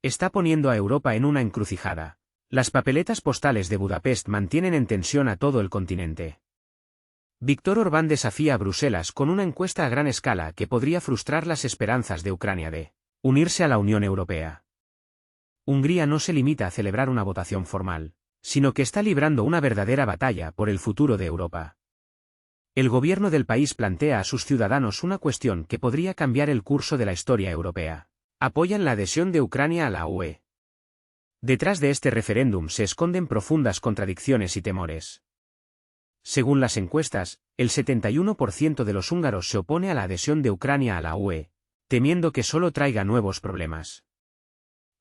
está poniendo a Europa en una encrucijada. Las papeletas postales de Budapest mantienen en tensión a todo el continente. Viktor Orbán desafía a Bruselas con una encuesta a gran escala que podría frustrar las esperanzas de Ucrania de unirse a la Unión Europea. Hungría no se limita a celebrar una votación formal, sino que está librando una verdadera batalla por el futuro de Europa. El gobierno del país plantea a sus ciudadanos una cuestión que podría cambiar el curso de la historia europea. Apoyan la adhesión de Ucrania a la UE. Detrás de este referéndum se esconden profundas contradicciones y temores. Según las encuestas, el 71% de los húngaros se opone a la adhesión de Ucrania a la UE, temiendo que solo traiga nuevos problemas.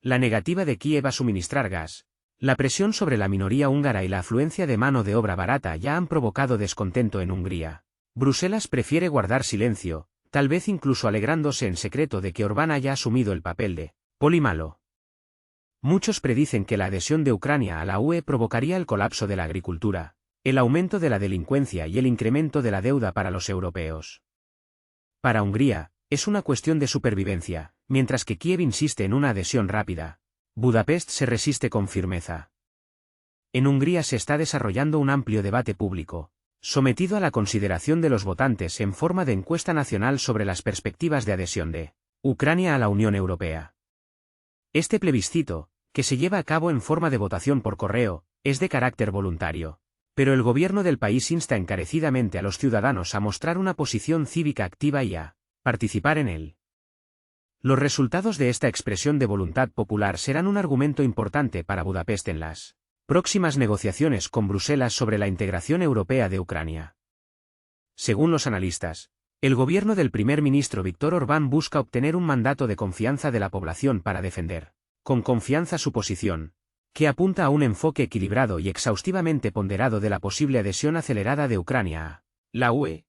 La negativa de Kiev a suministrar gas, la presión sobre la minoría húngara y la afluencia de mano de obra barata ya han provocado descontento en Hungría. Bruselas prefiere guardar silencio, tal vez incluso alegrándose en secreto de que Orbán haya asumido el papel de poli malo. Muchos predicen que la adhesión de Ucrania a la UE provocaría el colapso de la agricultura, el aumento de la delincuencia y el incremento de la deuda para los europeos. Para Hungría, es una cuestión de supervivencia, mientras que Kiev insiste en una adhesión rápida. Budapest se resiste con firmeza. En Hungría se está desarrollando un amplio debate público, sometido a la consideración de los votantes en forma de encuesta nacional sobre las perspectivas de adhesión de Ucrania a la Unión Europea. Este plebiscito, que se lleva a cabo en forma de votación por correo, es de carácter voluntario, pero el gobierno del país insta encarecidamente a los ciudadanos a mostrar una posición cívica activa y a participar en él. Los resultados de esta expresión de voluntad popular serán un argumento importante para Budapest en las próximas negociaciones con Bruselas sobre la integración europea de Ucrania. Según los analistas, el gobierno del primer ministro Viktor Orbán busca obtener un mandato de confianza de la población para defender con confianza su posición, que apunta a un enfoque equilibrado y exhaustivamente ponderado de la posible adhesión acelerada de Ucrania a la UE.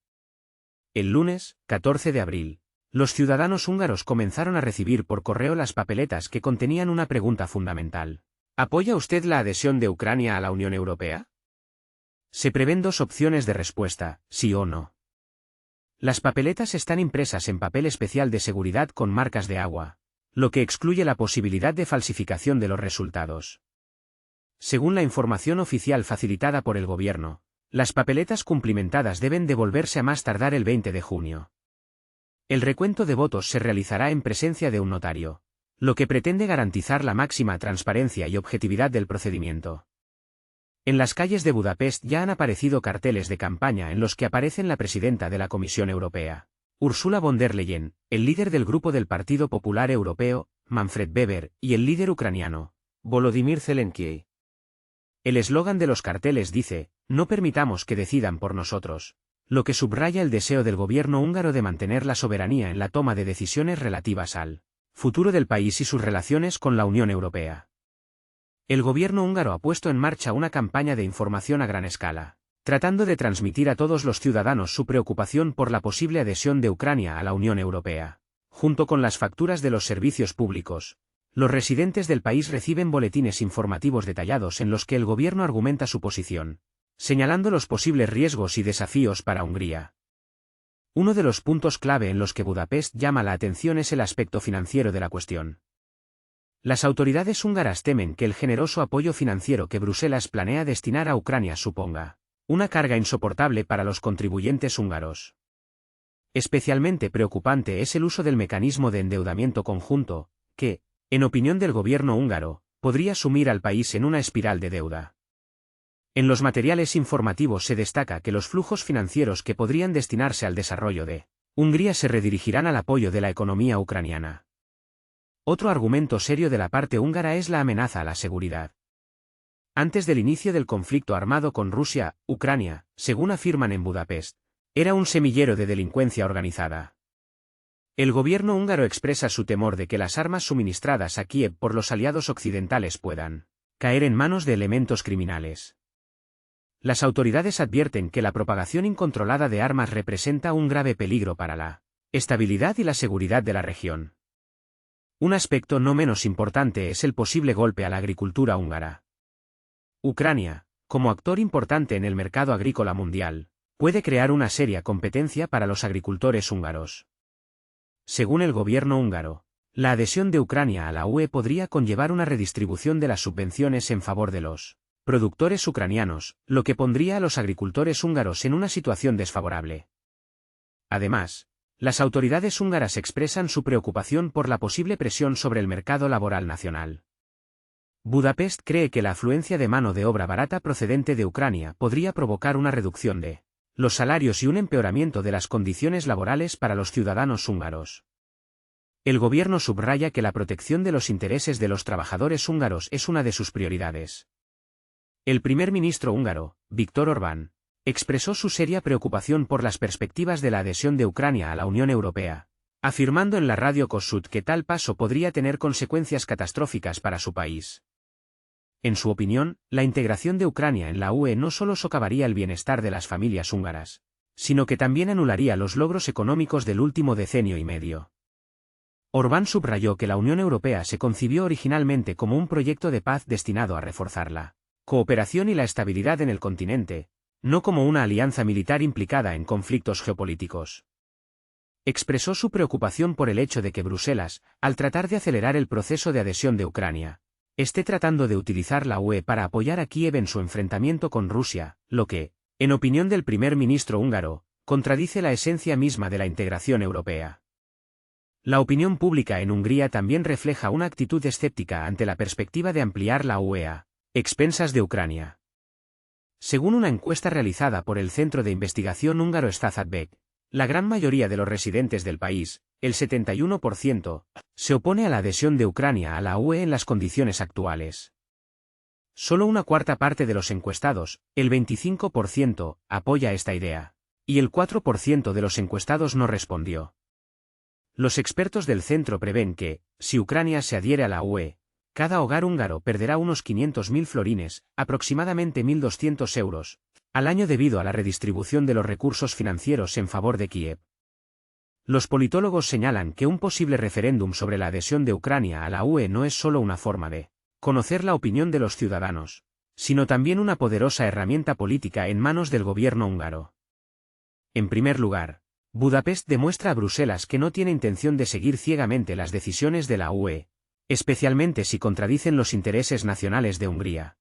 El lunes, 14 de abril, los ciudadanos húngaros comenzaron a recibir por correo las papeletas que contenían una pregunta fundamental. ¿Apoya usted la adhesión de Ucrania a la Unión Europea? Se prevén dos opciones de respuesta, sí o no. Las papeletas están impresas en papel especial de seguridad con marcas de agua, lo que excluye la posibilidad de falsificación de los resultados. Según la información oficial facilitada por el gobierno, las papeletas cumplimentadas deben devolverse a más tardar el 20 de junio. El recuento de votos se realizará en presencia de un notario, lo que pretende garantizar la máxima transparencia y objetividad del procedimiento. En las calles de Budapest ya han aparecido carteles de campaña en los que aparecen la presidenta de la Comisión Europea, Ursula von der Leyen, el líder del Grupo del Partido Popular Europeo, Manfred Weber, y el líder ucraniano, Volodymyr Zelensky. El eslogan de los carteles dice: "No permitamos que decidan por nosotros", lo que subraya el deseo del gobierno húngaro de mantener la soberanía en la toma de decisiones relativas al futuro del país y sus relaciones con la Unión Europea. El gobierno húngaro ha puesto en marcha una campaña de información a gran escala, tratando de transmitir a todos los ciudadanos su preocupación por la posible adhesión de Ucrania a la Unión Europea. Junto con las facturas de los servicios públicos, los residentes del país reciben boletines informativos detallados en los que el gobierno argumenta su posición, señalando los posibles riesgos y desafíos para Hungría. Uno de los puntos clave en los que Budapest llama la atención es el aspecto financiero de la cuestión. Las autoridades húngaras temen que el generoso apoyo financiero que Bruselas planea destinar a Ucrania suponga una carga insoportable para los contribuyentes húngaros. Especialmente preocupante es el uso del mecanismo de endeudamiento conjunto, que, en opinión del gobierno húngaro, podría sumir al país en una espiral de deuda. En los materiales informativos se destaca que los flujos financieros que podrían destinarse al desarrollo de Hungría se redirigirán al apoyo de la economía ucraniana. Otro argumento serio de la parte húngara es la amenaza a la seguridad. Antes del inicio del conflicto armado con Rusia, Ucrania, según afirman en Budapest, era un semillero de delincuencia organizada. El gobierno húngaro expresa su temor de que las armas suministradas a Kiev por los aliados occidentales puedan caer en manos de elementos criminales. Las autoridades advierten que la propagación incontrolada de armas representa un grave peligro para la estabilidad y la seguridad de la región. Un aspecto no menos importante es el posible golpe a la agricultura húngara. Ucrania, como actor importante en el mercado agrícola mundial, puede crear una seria competencia para los agricultores húngaros. Según el gobierno húngaro, La adhesión de Ucrania a la UE podría conllevar una redistribución de las subvenciones en favor de los productores ucranianos, lo que pondría a los agricultores húngaros en una situación desfavorable. Además, las autoridades húngaras expresan su preocupación por la posible presión sobre el mercado laboral nacional. Budapest cree que la afluencia de mano de obra barata procedente de Ucrania podría provocar una reducción de los salarios y un empeoramiento de las condiciones laborales para los ciudadanos húngaros. El gobierno subraya que la protección de los intereses de los trabajadores húngaros es una de sus prioridades. El primer ministro húngaro, Viktor Orbán, expresó su seria preocupación por las perspectivas de la adhesión de Ucrania a la Unión Europea, afirmando en la radio Kossuth que tal paso podría tener consecuencias catastróficas para su país. En su opinión, la integración de Ucrania en la UE no solo socavaría el bienestar de las familias húngaras, sino que también anularía los logros económicos del último decenio y medio. Orbán subrayó que la Unión Europea se concibió originalmente como un proyecto de paz destinado a reforzar la cooperación y la estabilidad en el continente, no como una alianza militar implicada en conflictos geopolíticos. Expresó su preocupación por el hecho de que Bruselas, al tratar de acelerar el proceso de adhesión de Ucrania, esté tratando de utilizar la UE para apoyar a Kiev en su enfrentamiento con Rusia, lo que, en opinión del primer ministro húngaro, contradice la esencia misma de la integración europea. La opinión pública en Hungría también refleja una actitud escéptica ante la perspectiva de ampliar la UE a expensas de Ucrania. Según una encuesta realizada por el Centro de Investigación húngaro Stazatbek, la gran mayoría de los residentes del país, el 71%, se opone a la adhesión de Ucrania a la UE en las condiciones actuales. Solo una cuarta parte de los encuestados, el 25%, apoya esta idea, y el 4% de los encuestados no respondió. Los expertos del centro prevén que, si Ucrania se adhiere a la UE, cada hogar húngaro perderá unos 500.000 florines, aproximadamente 1.200 euros, al año debido a la redistribución de los recursos financieros en favor de Kiev. Los politólogos señalan que un posible referéndum sobre la adhesión de Ucrania a la UE no es solo una forma de conocer la opinión de los ciudadanos, sino también una poderosa herramienta política en manos del gobierno húngaro. En primer lugar, Budapest demuestra a Bruselas que no tiene intención de seguir ciegamente las decisiones de la UE, especialmente si contradicen los intereses nacionales de Hungría.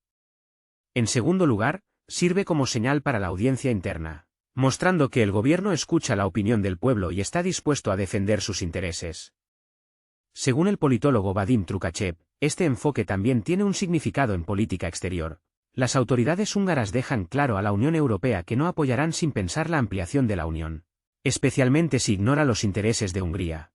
En segundo lugar, sirve como señal para la audiencia interna, mostrando que el gobierno escucha la opinión del pueblo y está dispuesto a defender sus intereses. Según el politólogo Vadim Trukachev, este enfoque también tiene un significado en política exterior. Las autoridades húngaras dejan claro a la Unión Europea que no apoyarán sin pensar la ampliación de la Unión, especialmente si ignora los intereses de Hungría.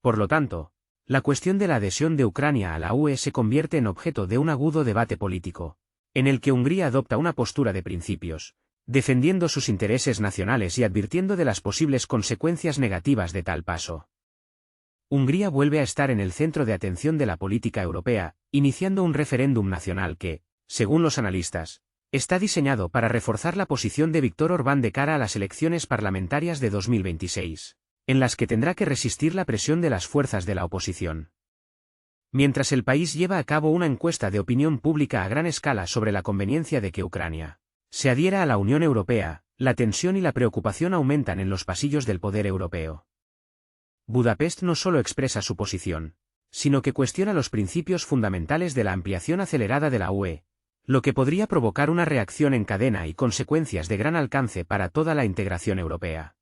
Por lo tanto, la cuestión de la adhesión de Ucrania a la UE se convierte en objeto de un agudo debate político, en el que Hungría adopta una postura de principios, defendiendo sus intereses nacionales y advirtiendo de las posibles consecuencias negativas de tal paso. Hungría vuelve a estar en el centro de atención de la política europea, iniciando un referéndum nacional que, según los analistas, está diseñado para reforzar la posición de Viktor Orbán de cara a las elecciones parlamentarias de 2026, en las que tendrá que resistir la presión de las fuerzas de la oposición. Mientras el país lleva a cabo una encuesta de opinión pública a gran escala sobre la conveniencia de que Ucrania se adhiera a la Unión Europea, la tensión y la preocupación aumentan en los pasillos del poder europeo. Budapest no solo expresa su posición, sino que cuestiona los principios fundamentales de la ampliación acelerada de la UE, lo que podría provocar una reacción en cadena y consecuencias de gran alcance para toda la integración europea.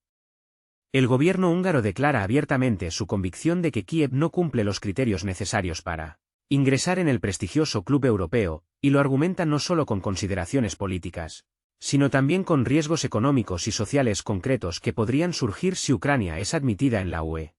El gobierno húngaro declara abiertamente su convicción de que Kiev no cumple los criterios necesarios para ingresar en el prestigioso Club Europeo, y lo argumenta no solo con consideraciones políticas, sino también con riesgos económicos y sociales concretos que podrían surgir si Ucrania es admitida en la UE.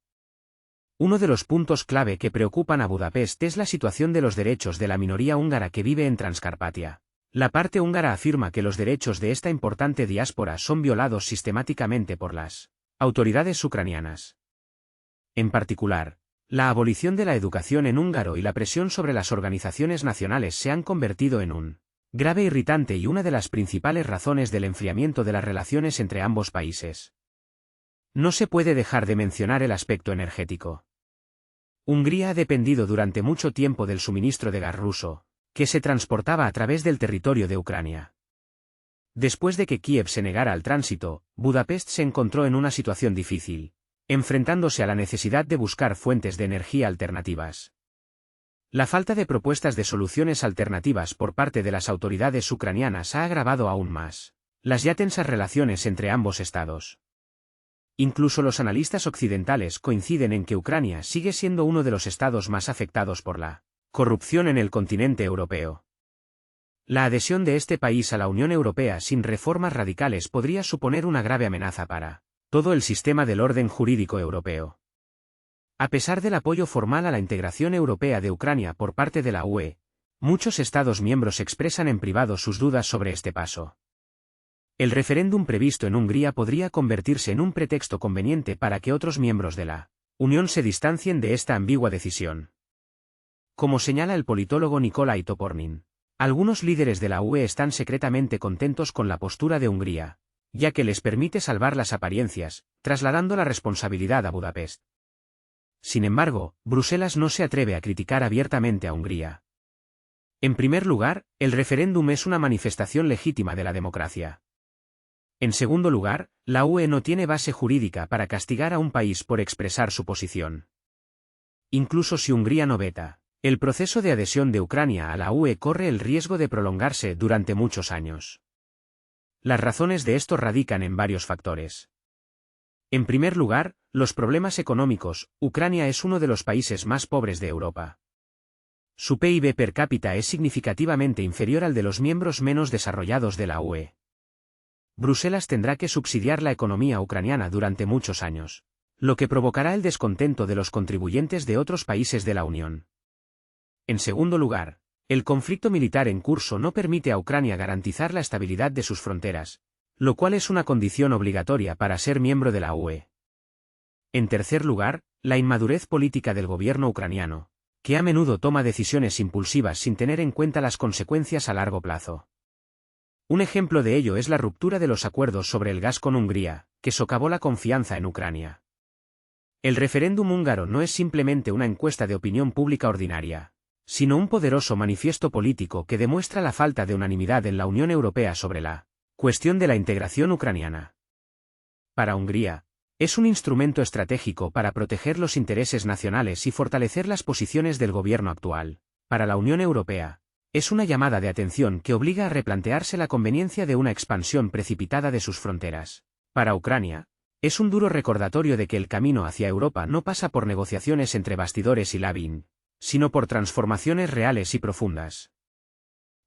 Uno de los puntos clave que preocupan a Budapest es la situación de los derechos de la minoría húngara que vive en Transcarpatia. La parte húngara afirma que los derechos de esta importante diáspora son violados sistemáticamente por las autoridades ucranianas. En particular, la abolición de la educación en húngaro y la presión sobre las organizaciones nacionales se han convertido en un grave irritante y una de las principales razones del enfriamiento de las relaciones entre ambos países. No se puede dejar de mencionar el aspecto energético. Hungría ha dependido durante mucho tiempo del suministro de gas ruso, que se transportaba a través del territorio de Ucrania. Después de que Kiev se negara al tránsito, Budapest se encontró en una situación difícil, enfrentándose a la necesidad de buscar fuentes de energía alternativas. La falta de propuestas de soluciones alternativas por parte de las autoridades ucranianas ha agravado aún más las ya tensas relaciones entre ambos estados. Incluso los analistas occidentales coinciden en que Ucrania sigue siendo uno de los estados más afectados por la corrupción en el continente europeo. La adhesión de este país a la Unión Europea sin reformas radicales podría suponer una grave amenaza para todo el sistema del orden jurídico europeo. A pesar del apoyo formal a la integración europea de Ucrania por parte de la UE, muchos Estados miembros expresan en privado sus dudas sobre este paso. El referéndum previsto en Hungría podría convertirse en un pretexto conveniente para que otros miembros de la Unión se distancien de esta ambigua decisión. Como señala el politólogo Nikolai Topornin, algunos líderes de la UE están secretamente contentos con la postura de Hungría, ya que les permite salvar las apariencias, trasladando la responsabilidad a Budapest. Sin embargo, Bruselas no se atreve a criticar abiertamente a Hungría. En primer lugar, el referéndum es una manifestación legítima de la democracia. En segundo lugar, la UE no tiene base jurídica para castigar a un país por expresar su posición. Incluso si Hungría no veta, el proceso de adhesión de Ucrania a la UE corre el riesgo de prolongarse durante muchos años. Las razones de esto radican en varios factores. En primer lugar, los problemas económicos. Ucrania es uno de los países más pobres de Europa. Su PIB per cápita es significativamente inferior al de los miembros menos desarrollados de la UE. Bruselas tendrá que subsidiar la economía ucraniana durante muchos años, lo que provocará el descontento de los contribuyentes de otros países de la Unión. En segundo lugar, el conflicto militar en curso no permite a Ucrania garantizar la estabilidad de sus fronteras, lo cual es una condición obligatoria para ser miembro de la UE. En tercer lugar, la inmadurez política del gobierno ucraniano, que a menudo toma decisiones impulsivas sin tener en cuenta las consecuencias a largo plazo. Un ejemplo de ello es la ruptura de los acuerdos sobre el gas con Hungría, que socavó la confianza en Ucrania. El referéndum húngaro no es simplemente una encuesta de opinión pública ordinaria, sino un poderoso manifiesto político que demuestra la falta de unanimidad en la Unión Europea sobre la cuestión de la integración ucraniana. Para Hungría, es un instrumento estratégico para proteger los intereses nacionales y fortalecer las posiciones del gobierno actual. Para la Unión Europea, es una llamada de atención que obliga a replantearse la conveniencia de una expansión precipitada de sus fronteras. Para Ucrania, es un duro recordatorio de que el camino hacia Europa no pasa por negociaciones entre bastidores y Lavín, sino por transformaciones reales y profundas.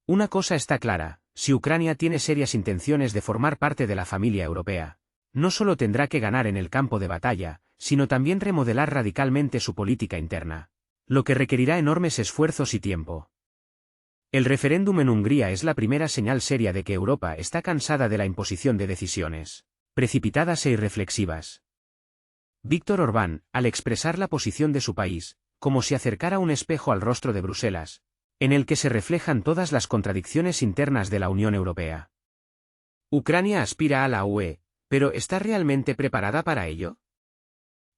Una cosa está clara, si Ucrania tiene serias intenciones de formar parte de la familia europea, no solo tendrá que ganar en el campo de batalla, sino también remodelar radicalmente su política interna, lo que requerirá enormes esfuerzos y tiempo. El referéndum en Hungría es la primera señal seria de que Europa está cansada de la imposición de decisiones precipitadas e irreflexivas. Víctor Orbán, al expresar la posición de su país, como si acercara un espejo al rostro de Bruselas, en el que se reflejan todas las contradicciones internas de la Unión Europea. Ucrania aspira a la UE, pero ¿está realmente preparada para ello?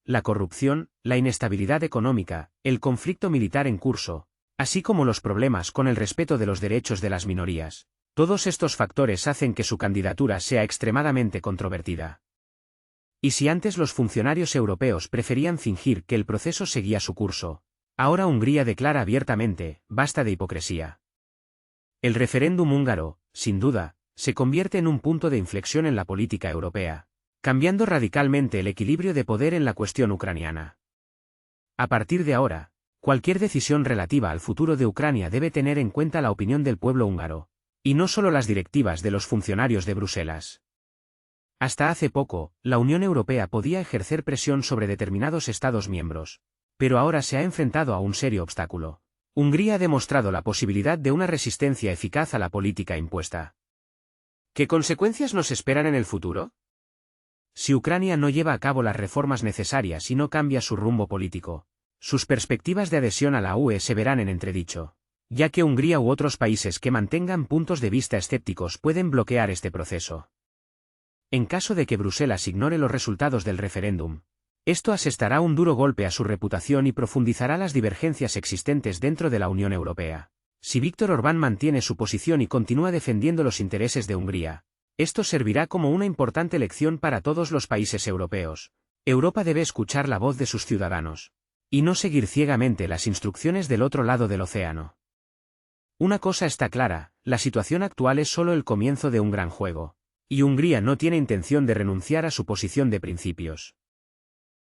La corrupción, la inestabilidad económica, el conflicto militar en curso, así como los problemas con el respeto de los derechos de las minorías, todos estos factores hacen que su candidatura sea extremadamente controvertida. Y si antes los funcionarios europeos preferían fingir que el proceso seguía su curso, ahora Hungría declara abiertamente, basta de hipocresía. El referéndum húngaro, sin duda, se convierte en un punto de inflexión en la política europea, cambiando radicalmente el equilibrio de poder en la cuestión ucraniana. A partir de ahora, cualquier decisión relativa al futuro de Ucrania debe tener en cuenta la opinión del pueblo húngaro, y no solo las directivas de los funcionarios de Bruselas. Hasta hace poco, la Unión Europea podía ejercer presión sobre determinados Estados miembros, pero ahora se ha enfrentado a un serio obstáculo. Hungría ha demostrado la posibilidad de una resistencia eficaz a la política impuesta. ¿Qué consecuencias nos esperan en el futuro? Si Ucrania no lleva a cabo las reformas necesarias y no cambia su rumbo político, sus perspectivas de adhesión a la UE se verán en entredicho, ya que Hungría u otros países que mantengan puntos de vista escépticos pueden bloquear este proceso. En caso de que Bruselas ignore los resultados del referéndum, esto asestará un duro golpe a su reputación y profundizará las divergencias existentes dentro de la Unión Europea. Si Víctor Orbán mantiene su posición y continúa defendiendo los intereses de Hungría, esto servirá como una importante lección para todos los países europeos, Europa debe escuchar la voz de sus ciudadanos. Y no seguir ciegamente las instrucciones del otro lado del océano. Una cosa está clara, la situación actual es solo el comienzo de un gran juego. Y Hungría no tiene intención de renunciar a su posición de principios.